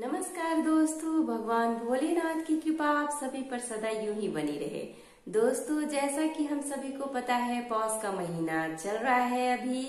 नमस्कार दोस्तों, भगवान भोलेनाथ की कृपा आप सभी पर सदा यूं ही बनी रहे। दोस्तों, जैसा कि हम सभी को पता है, पौष का महीना चल रहा है। अभी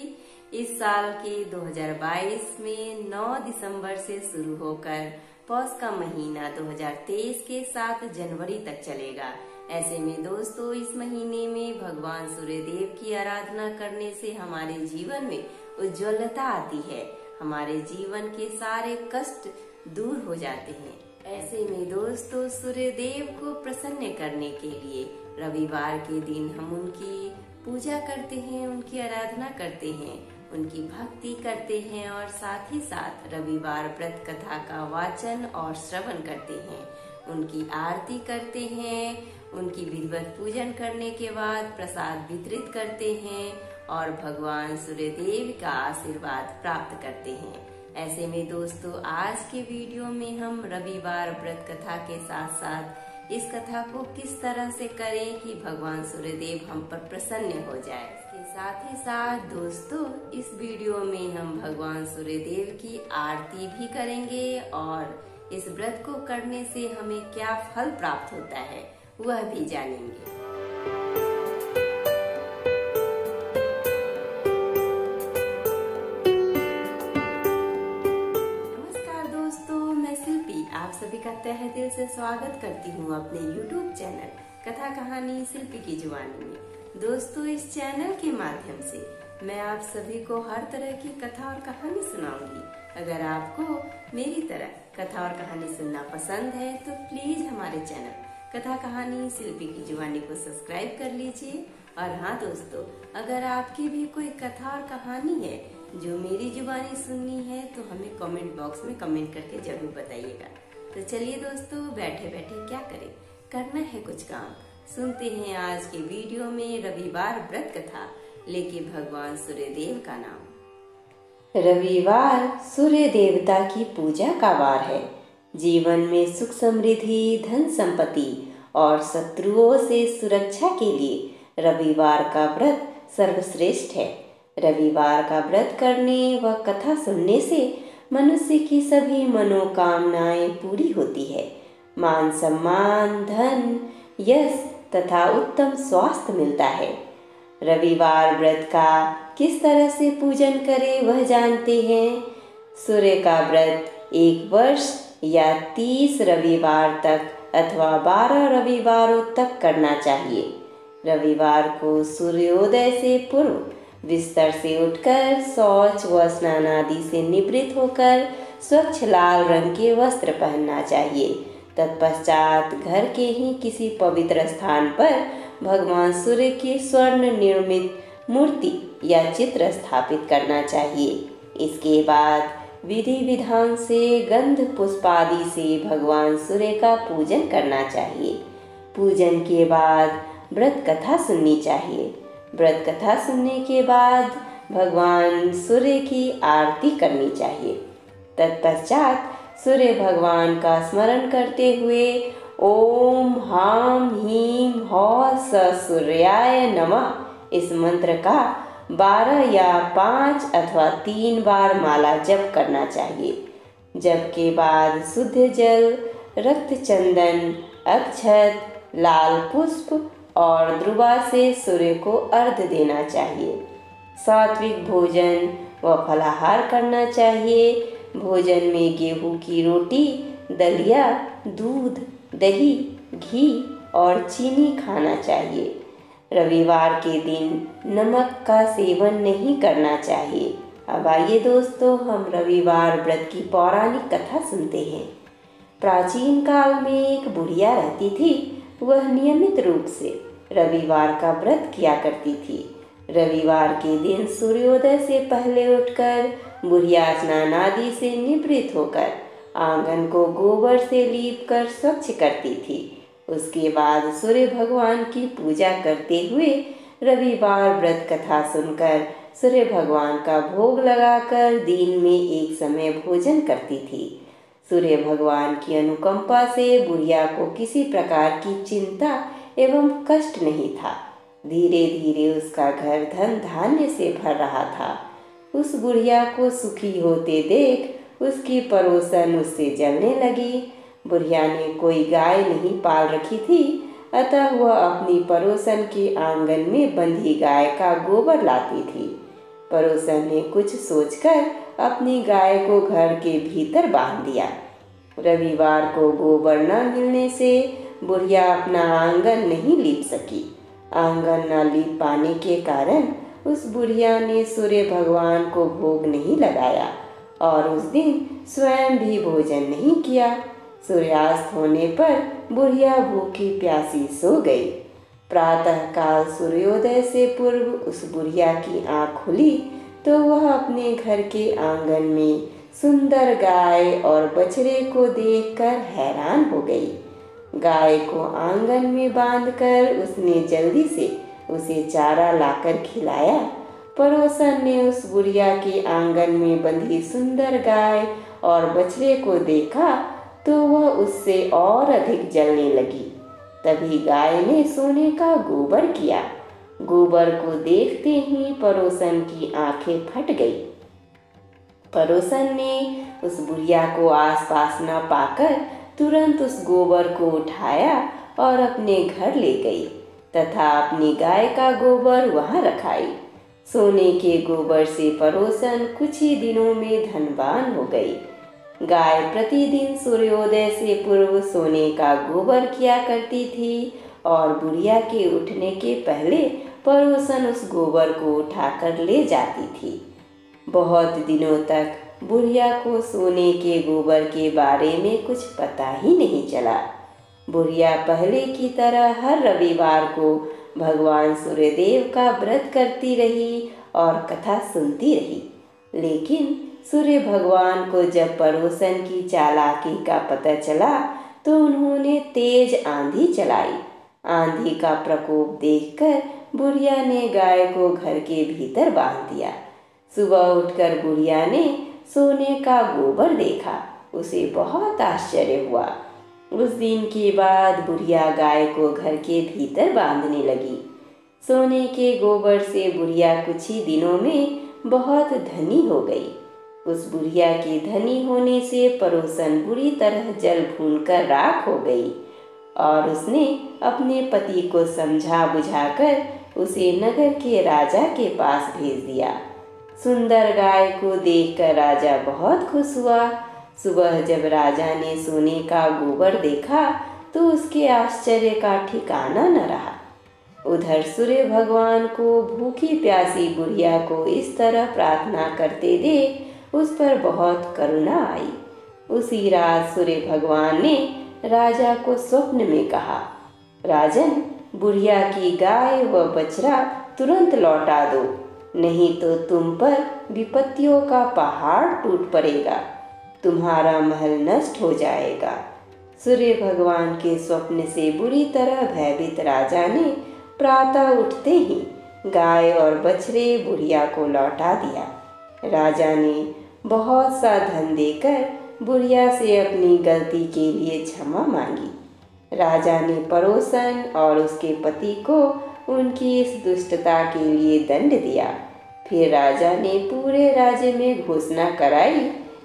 इस साल के 2022 में 9 दिसंबर से शुरू होकर पौष का महीना 2023 के 7 जनवरी तक चलेगा। ऐसे में दोस्तों, इस महीने में भगवान सूर्यदेव की आराधना करने से हमारे जीवन में उज्ज्वलता आती है, हमारे जीवन के सारे कष्ट दूर हो जाते हैं। ऐसे में दोस्तों, सूर्यदेव को प्रसन्न करने के लिए रविवार के दिन हम उनकी पूजा करते हैं, उनकी आराधना करते हैं, उनकी भक्ति करते हैं और साथ ही साथ रविवार व्रत कथा का वाचन और श्रवण करते हैं, उनकी आरती करते हैं, उनकी विधिवत पूजन करने के बाद प्रसाद वितरित करते हैं और भगवान सूर्यदेव का आशीर्वाद प्राप्त करते हैं। ऐसे में दोस्तों, आज के वीडियो में हम रविवार व्रत कथा के साथ साथ इस कथा को किस तरह से करें कि भगवान सूर्यदेव हम पर प्रसन्न हो जाए। इसके साथ ही साथ दोस्तों, इस वीडियो में हम भगवान सूर्यदेव की आरती भी करेंगे और इस व्रत को करने से हमें क्या फल प्राप्त होता है वह भी जानेंगे। आप सभी का तहे दिल से स्वागत करती हूँ अपने YouTube चैनल कथा कहानी शिल्पी की जुबानी में। दोस्तों, इस चैनल के माध्यम से मैं आप सभी को हर तरह की कथा और कहानी सुनाऊंगी। अगर आपको मेरी तरह कथा और कहानी सुनना पसंद है तो प्लीज हमारे चैनल कथा कहानी शिल्पी की जुबानी को सब्सक्राइब कर लीजिए। और हाँ दोस्तों, अगर आपकी भी कोई कथा और कहानी है जो मेरी जुबानी सुननी है तो हमें कमेंट बॉक्स में कमेंट करके जरूर बताइएगा। तो चलिए दोस्तों, बैठे बैठे क्या करें, करना है कुछ काम। सुनते हैं आज के वीडियो में रविवार व्रत कथा लेके भगवान सूर्यदेव का नाम। रविवार सूर्य देवता की पूजा का वार है। जीवन में सुख समृद्धि, धन संपत्ति और शत्रुओं से सुरक्षा के लिए रविवार का व्रत सर्वश्रेष्ठ है। रविवार का व्रत करने व कथा सुनने से मनुष्य की सभी मनोकामनाएं पूरी होती है। मान सम्मान, धन, यश तथा उत्तम स्वास्थ्य मिलता है। रविवार व्रत का किस तरह से पूजन करें वह जानते हैं। सूर्य का व्रत 1 वर्ष या 30 रविवार तक अथवा 12 रविवारों तक करना चाहिए। रविवार को सूर्योदय से पूर्व बिस्तर से उठकर शौच व स्नान आदि से निवृत्त होकर स्वच्छ लाल रंग के वस्त्र पहनना चाहिए। तत्पश्चात घर के ही किसी पवित्र स्थान पर भगवान सूर्य की स्वर्ण निर्मित मूर्ति या चित्र स्थापित करना चाहिए। इसके बाद विधि विधान से गंध पुष्पादि से भगवान सूर्य का पूजन करना चाहिए। पूजन के बाद व्रत कथा सुननी चाहिए। व्रत कथा सुनने के बाद भगवान सूर्य की आरती करनी चाहिए। तत्पश्चात सूर्य भगवान का स्मरण करते हुए ओम हाम हीम हौ स सूर्याय नमः इस मंत्र का 12 या 5 अथवा 3 बार माला जप करना चाहिए। जप के बाद शुद्ध जल, रक्त चंदन, अक्षत, लाल पुष्प और द्रुवा से सूर्य को अर्घ्य देना चाहिए। सात्विक भोजन व फलाहार करना चाहिए। भोजन में गेहूं की रोटी, दलिया, दूध, दही, घी और चीनी खाना चाहिए। रविवार के दिन नमक का सेवन नहीं करना चाहिए। अब आइए दोस्तों, हम रविवार व्रत की पौराणिक कथा सुनते हैं। प्राचीन काल में एक बुढ़िया रहती थी। वह नियमित रूप से रविवार का व्रत किया करती थी। रविवार के दिन सूर्योदय से पहले उठकर बुढ़िया स्नान आदि से निवृत्त होकर आंगन को गोबर से लीपकर स्वच्छ करती थी। उसके बाद सूर्य भगवान की पूजा करते हुए रविवार व्रत कथा सुनकर सूर्य भगवान का भोग लगाकर दिन में एक समय भोजन करती थी। सूर्य भगवान की अनुकंपा से बुढ़िया को किसी प्रकार की चिंता एवं कष्ट नहीं था। धीरे धीरे उसका घर धन धान्य से भर रहा था। उस बुढ़िया को सुखी होते देख उसकी पड़ोसन उससे जलने लगी। बुढ़िया ने कोई गाय नहीं पाल रखी थी, अतः वह अपनी पड़ोसन के आंगन में बंधी गाय का गोबर लाती थी। पड़ोसन ने कुछ सोचकर अपनी गाय को घर के भीतर बांध दिया। रविवार को गोबर न मिलने से बुढ़िया अपना आंगन नहीं लीप सकी। आंगन न लीप पाने के कारण उस बुढ़िया ने सूर्य भगवान को भोग नहीं लगाया और उस दिन स्वयं भी भोजन नहीं किया। सूर्यास्त होने पर बुढ़िया भूखी प्यासी सो गई। प्रातःकाल सूर्योदय से पूर्व उस बुढ़िया की आंख खुली तो वह अपने घर के आंगन में सुंदर गाय और बछड़े को देखकर हैरान हो गई। गाय को आंगन में बांधकर उसने जल्दी से उसे चारा लाकर खिलाया। पड़ोसन ने उस बुढ़िया के आंगन में बंधी सुंदर गाय और बछड़े को देखा तो वह उससे और अधिक जलने लगी। तभी गाय ने सोने का गोबर किया। गोबर को देखते ही पड़ोसन की आंखें फट गई। पड़ोसन ने उस बुढ़िया को आसपास न पाकर तुरंत उस गोबर को उठाया और अपने घर ले गई तथा अपनी गाय का गोबर वहां रखाई। सोने के गोबर से पड़ोसन कुछ ही दिनों में धनवान हो गई। गाय प्रतिदिन सूर्योदय से पूर्व सोने का गोबर किया करती थी और बुढ़िया के उठने के पहले पड़ोसन उस गोबर को उठाकर ले जाती थी। बहुत दिनों तक बुढ़िया को सोने के गोबर के बारे में कुछ पता ही नहीं चला। बुढ़िया पहले की तरह हर रविवार को भगवान सूर्यदेव का व्रत करती रही और कथा सुनती रही। लेकिन सूर्य भगवान को जब पड़ोसन की चालाकी का पता चला तो उन्होंने तेज आंधी चलाई। आंधी का प्रकोप देखकर बुढ़िया ने गाय को घर के भीतर बांध दिया। सुबह उठकर बुढ़िया ने सोने का गोबर देखा। उसे बहुत आश्चर्य हुआ। उस दिन के बाद बुढ़िया गाय को घर के भीतर बांधने लगी। सोने के गोबर से बुढ़िया कुछ ही दिनों में बहुत धनी हो गई। उस बुढ़िया के धनी होने से पड़ोसन बुरी तरह जल भूनकर राख हो गई और उसने अपने पति को समझा बुझाकर उसे नगर के राजा के पास भेज दिया। सुंदर गाय को देखकर राजा बहुत खुश हुआ। सुबह जब राजा ने सोने का गोबर देखा तो उसके आश्चर्य का ठिकाना न रहा। उधर सूर्य भगवान को भूखी प्यासी बुढ़िया को इस तरह प्रार्थना करते देख उस पर बहुत करुणा आई। उसी रात सूर्य भगवान ने राजा को स्वप्न में कहा, राजन, बुढ़िया की गाय व बछड़ा तुरंत लौटा दो, नहीं तो तुम पर विपत्तियों का पहाड़ टूट पड़ेगा, तुम्हारा महल नष्ट हो जाएगा। सूर्य भगवान के स्वप्न से बुरी तरह भयभीत राजा ने प्रातः उठते ही गाय और बछड़े बुढ़िया को लौटा दिया। राजा ने बहुत सा धन देकर बुढ़िया से अपनी गलती के लिए क्षमा मांगी। राजा ने पड़ोसन और उसके पति को उनकी इस दुष्टता के लिए दंड दिया। फिर राजा ने पूरे राज्य में घोषणा कराई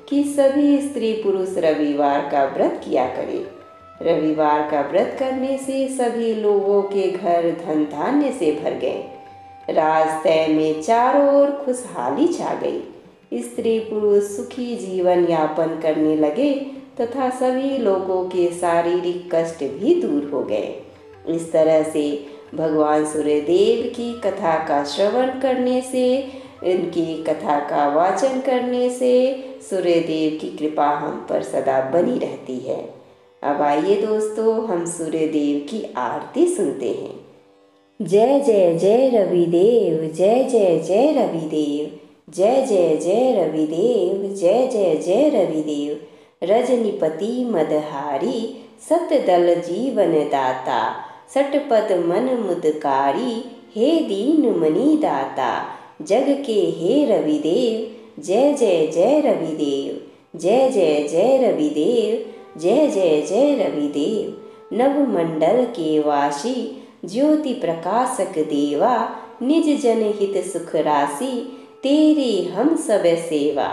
कि सभी स्त्री पुरुष रविवार का व्रत किया करें। रविवार का व्रत करने से सभी लोगों के घर धन धान्य से भर गए। राजतय में चारों ओर खुशहाली छा गई। स्त्री पुरुष सुखी जीवन यापन करने लगे तथा सभी लोगों के शारीरिक कष्ट भी दूर हो गए। इस तरह से भगवान सूर्यदेव की कथा का श्रवण करने से, इनकी कथा का वाचन करने से सूर्यदेव की कृपा हम पर सदा बनी रहती है। अब आइए दोस्तों, हम सूर्यदेव की आरती सुनते हैं। जय जय जय रविदेव, जय जय जय रविदेव, जय जय जय रविदेव, जय जय जय रविदेव। रजनीपति मदहारी, सतदल जीवन दाता, सटपद मन मुदकारी, हे दीन मनी दाता। जग के हे रविदेव, जय जय जय रविदेव, जय जय जय रविदेव, जय जय जय रविदेव। नवमंडल के वासी, ज्योति प्रकाशक देवा, निज जनहित सुख राशि, तेरी हम सब सेवा।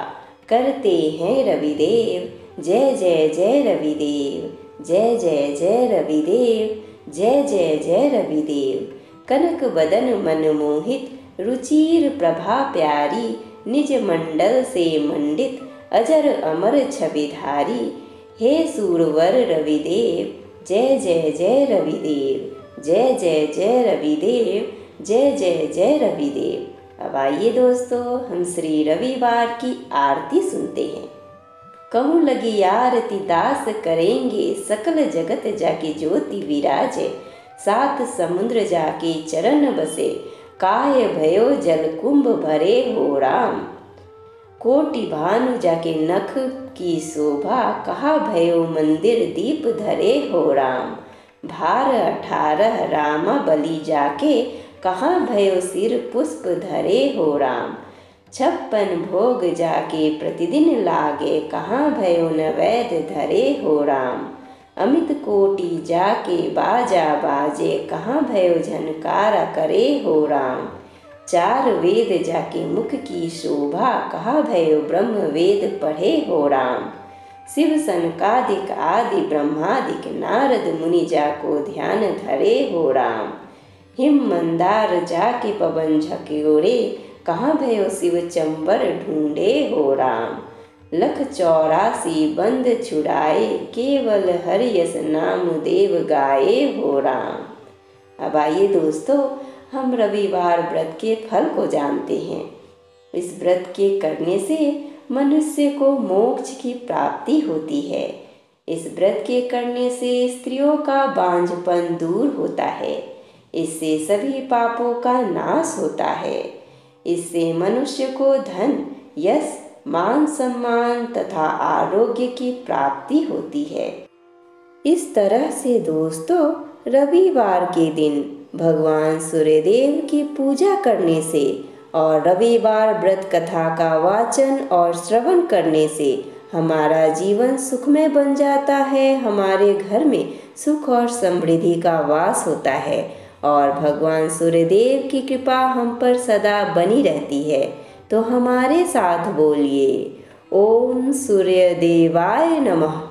करते हैं रविदेव, जय जय जय रविदेव, जय जय जय रविदेव, जय जय जय रविदेव। कनक बदन मनमोहित, रुचिर प्रभा प्यारी, निज मंडल से मंडित, अजर अमर छविधारी। हे सूरवर रविदेव, जय जय जय रविदेव, जय जय जय रविदेव, जय जय जय रविदेव। अब आइए दोस्तों, हम श्री रविवार की आरती सुनते हैं। कहूँ लगी आरती दास करेंगे, सकल जगत जाके ज्योति विराजे। सात समुद्र जाके चरण बसे, काय भयो जल कुंभ भरे हो राम। कोटि भानु जाके नख की शोभा, कहा भयो मंदिर दीप धरे हो राम। भार 18 रामा बलि जाके, कहाँ भयो सिर पुष्प धरे हो राम। 56 भोग जाके प्रतिदिन लागे, कहाँ भयो नैवेद्य धरे हो राम। अमित कोटि जाके बाजा बाजे, कहाँ भयो झनकारा करे हो राम। 4 वेद जाके मुख की शोभा, कहाँ भयो ब्रह्म वेद पढ़े हो राम। शिव सनकादिक आदि ब्रह्मादिक, नारद मुनि जाको ध्यान धरे हो राम। हिम मंदार जाके पवन झकोरे, कहाँ भयो शिव चंबर ढूंढे हो राम। लख 84 बंद छुड़ाए, केवल हरियस नाम देव गाए हो राम। अब आइए दोस्तों, हम रविवार व्रत के फल को जानते हैं। इस व्रत के करने से मनुष्य को मोक्ष की प्राप्ति होती है। इस व्रत के करने से स्त्रियों का बांझपन दूर होता है। इससे सभी पापों का नाश होता है। इससे मनुष्य को धन, यश, मान सम्मान तथा आरोग्य की प्राप्ति होती है। इस तरह से दोस्तों, रविवार के दिन भगवान सूर्यदेव की पूजा करने से और रविवार व्रत कथा का वाचन और श्रवण करने से हमारा जीवन सुखमय बन जाता है। हमारे घर में सुख और समृद्धि का वास होता है और भगवान सूर्यदेव की कृपा हम पर सदा बनी रहती है। तो हमारे साथ बोलिए, ओम सूर्यदेवाय नमः।